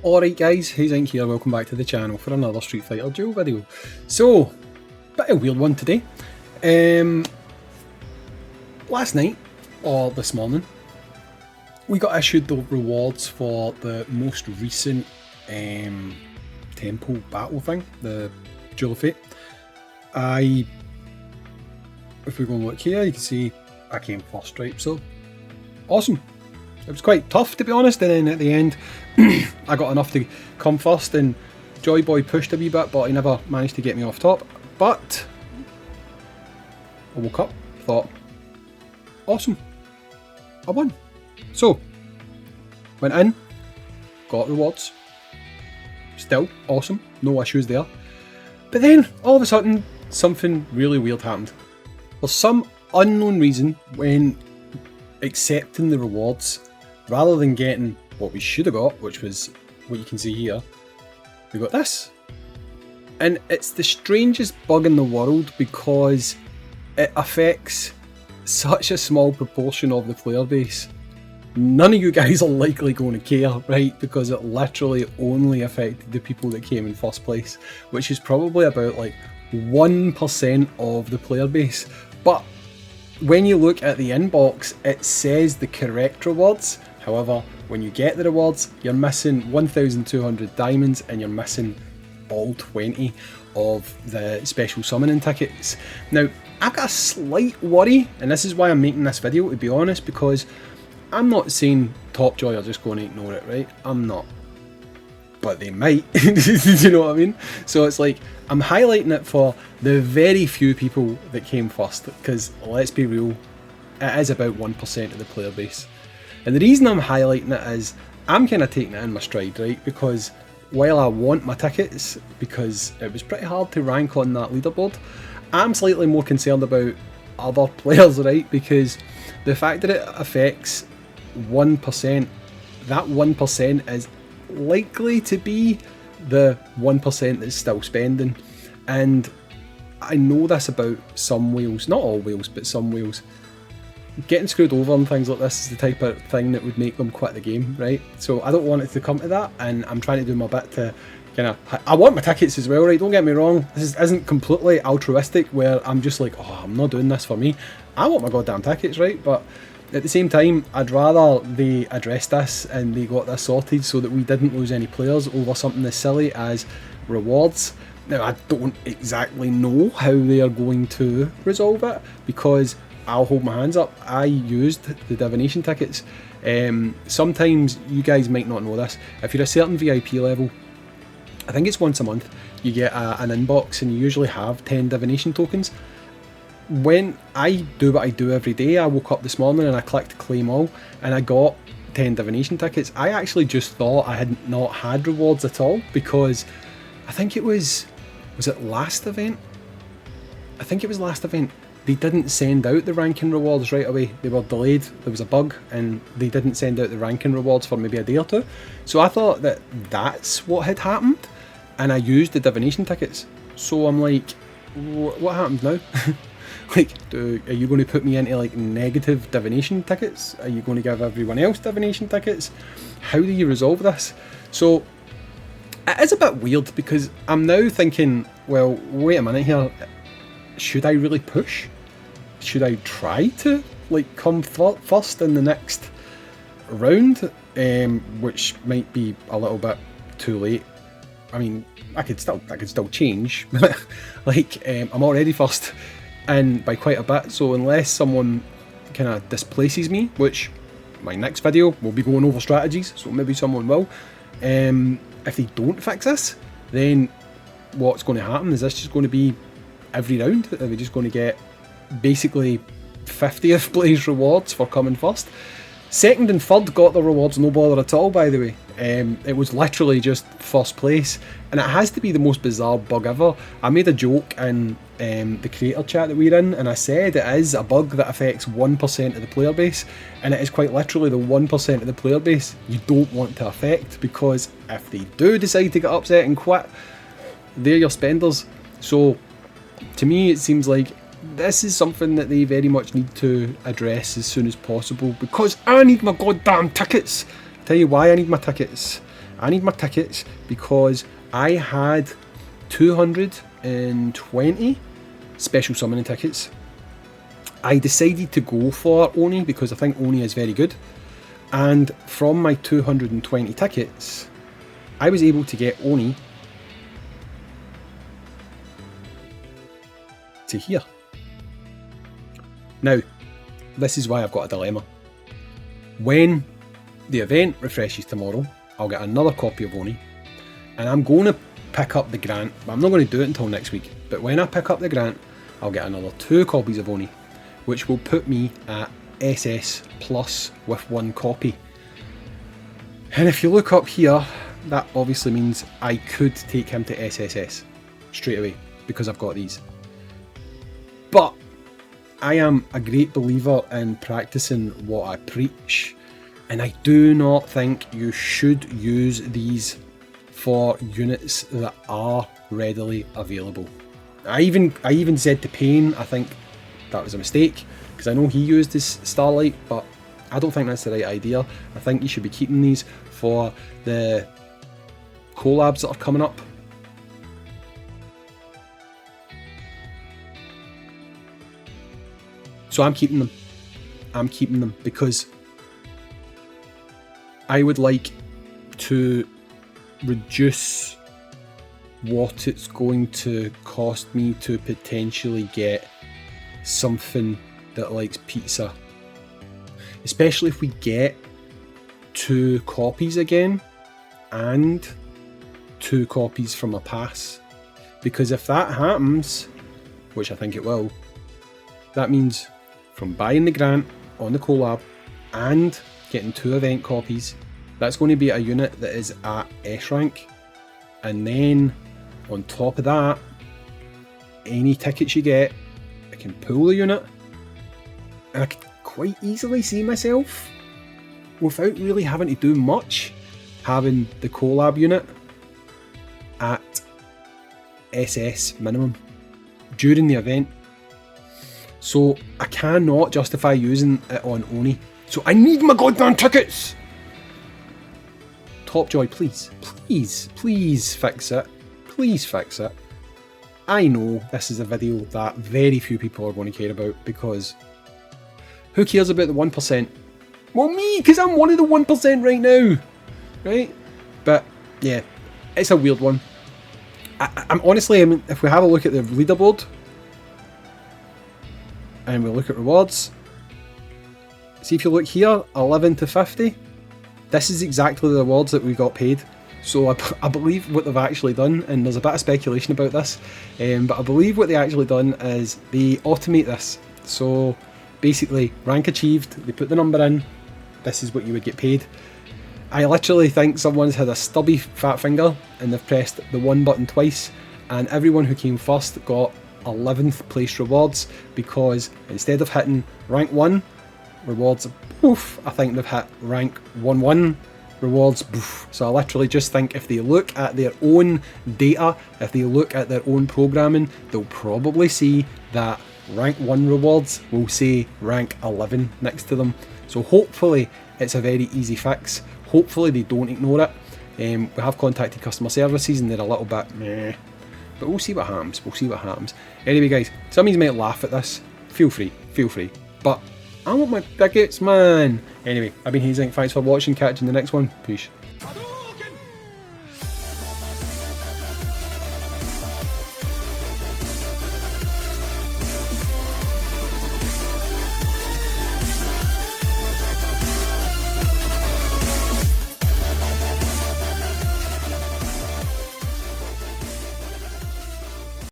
Alright guys, Hayzink here, welcome back to the channel for another Street Fighter Duel video. So, bit of a weird one today. Last night, or this morning, we got issued the rewards for the most recent temple battle thing, the Duel of Fate. If we go and look here, you can see I came first, right? So, awesome. It was quite tough, to be honest, and then at the end I got enough to come first, and Joy Boy pushed a wee bit, but he never managed to get me off top. But I woke up, thought, awesome, I won. So, went in, got rewards, still awesome, no issues there. But then, all of a sudden, something really weird happened. For some unknown reason, when accepting the rewards, rather than getting what we should have got, which was what you can see here, we got this. And it's the strangest bug in the world because it affects such a small proportion of the player base. None of you guys are likely going to care, right? Because it literally only affected the people that came in first place, which is probably about like 1% of the player base. But when you look at the inbox, it says the correct rewards. However, when you get the rewards, you're missing 1,200 diamonds and you're missing all 20 of the special summoning tickets. Now, I've got a slight worry, and this is why I'm making this video, to be honest, because I'm not saying Topjoy are just going to ignore it, right? I'm not. But they might, do you know what I mean? So it's like, I'm highlighting it for the very few people that came first, because let's be real, it is about 1% of the player base. And the reason I'm highlighting it is, I'm kind of taking it in my stride, right? Because while I want my tickets, because it was pretty hard to rank on that leaderboard, I'm slightly more concerned about other players, right? Because the fact that it affects 1%, that 1% is likely to be the 1% that's still spending. And I know this about some whales, not all whales, but some whales. Getting screwed over and things like this is the type of thing that would make them quit the game, right? So I don't want it to come to that, and I'm trying to do my bit to kind of... I want my tickets as well, right? Don't get me wrong. This isn't completely altruistic where I'm just like, oh, I'm not doing this for me. I want my goddamn tickets, right? But at the same time, I'd rather they addressed this and they got this sorted so that we didn't lose any players over something as silly as rewards. Now, I don't exactly know how they are going to resolve it, because I'll hold my hands up, I used the divination tickets. Sometimes you guys might not know this. If you're a certain VIP level, I think it's once a month, you get an inbox and you usually have 10 divination tokens. When I do what I do every day, I woke up this morning and I clicked claim all and I got 10 divination tickets. I actually just thought I had not had rewards at all, because I think it was it last event? I think it was last event. They didn't send out the ranking rewards right away. They were delayed. There was a bug and they didn't send out the ranking rewards for maybe a day or two. So I thought that that's what had happened, and I used the divination tickets. So I'm like, what happens now? Like, are you going to put me into like negative divination tickets? Are you going to give everyone else divination tickets? How do you resolve this? So it is a bit weird, because I'm now thinking, well, wait a minute here. Should I really push? Should I try to like come first in the next round, which might be a little bit too late. I mean, I could still change. Like, I'm already first, and by quite a bit. So unless someone kind of displaces me, which my next video will be going over strategies, so maybe someone will. If they don't fix this, then what's going to happen is this just going to be every round. Are we just going to get basically 50th place rewards for coming first? Second and third got the rewards no bother at all, by the way. It was literally just first place, and it has to be the most bizarre bug ever. I made a joke in the creator chat that we're in, and I said it is a bug that affects 1% of the player base, and it is quite literally the 1% of the player base you don't want to affect, because if they do decide to get upset and quit, they're your spenders. So to me, it seems like this is something that they very much need to address as soon as possible, because I need my goddamn tickets. Tell you why I need my tickets. I need my tickets because I had 220 special summoning tickets. I decided to go for Oni because I think Oni is very good. And from my 220 tickets, I was able to get Oni to here. Now, this is why I've got a dilemma. When the event refreshes tomorrow, I'll get another copy of Oni, and I'm going to pick up the grant, but I'm not going to do it until next week. But when I pick up the grant, I'll get another 2 copies of Oni, which will put me at SS plus with 1 copy. And if you look up here, that obviously means I could take him to SSS straight away because I've got these. But I am a great believer in practicing what I preach, and I do not think you should use these for units that are readily available. I even said to Payne, I think that was a mistake, because I know he used his Starlight, but I don't think that's the right idea. I think you should be keeping these for the collabs that are coming up. So I'm keeping them. I'm keeping them because I would like to reduce what it's going to cost me to potentially get something that likes pizza. Especially if we get 2 copies again and 2 copies from a pass. Because if that happens, which I think it will, that means from buying the grant on the collab and getting 2 event copies, that's going to be a unit that is at S rank. And then on top of that, any tickets you get, I can pull the unit, and I can quite easily see myself, without really having to do much, having the collab unit at SS minimum during the event. So I cannot justify using it on Oni. So I need my goddamn tickets! Topjoy, please, please, please fix it. Please fix it. I know this is a video that very few people are going to care about, because who cares about the 1%? Well, me, because I'm one of the 1% right now, right? But yeah, it's a weird one. I'm honestly, if we have a look at the leaderboard and we look at rewards, see if you look here, 11 to 50, this is exactly the rewards that we got paid. So I believe what they've actually done, and there's a bit of speculation about this, but I believe what they actually done is they automate this. So basically, rank achieved, they put the number in, this is what you would get paid. I literally think someone's had a stubby fat finger and they've pressed the 1 button twice, and everyone who came first got 11th place rewards, because instead of hitting rank 1 rewards, poof, I think they've hit rank 1-1 rewards, poof. So I literally just think if they look at their own data, if they look at their own programming, they'll probably see that rank 1 rewards will say rank 11 next to them. So hopefully it's a very easy fix. Hopefully they don't ignore it. We have contacted customer services and they're a little bit meh, but we'll see what happens. We'll see what happens. Anyway, guys, some of you might laugh at this. Feel free, but I want my tickets, man. Anyway, I've been Hayzink. Thanks for watching. Catch you in the next one. Peace.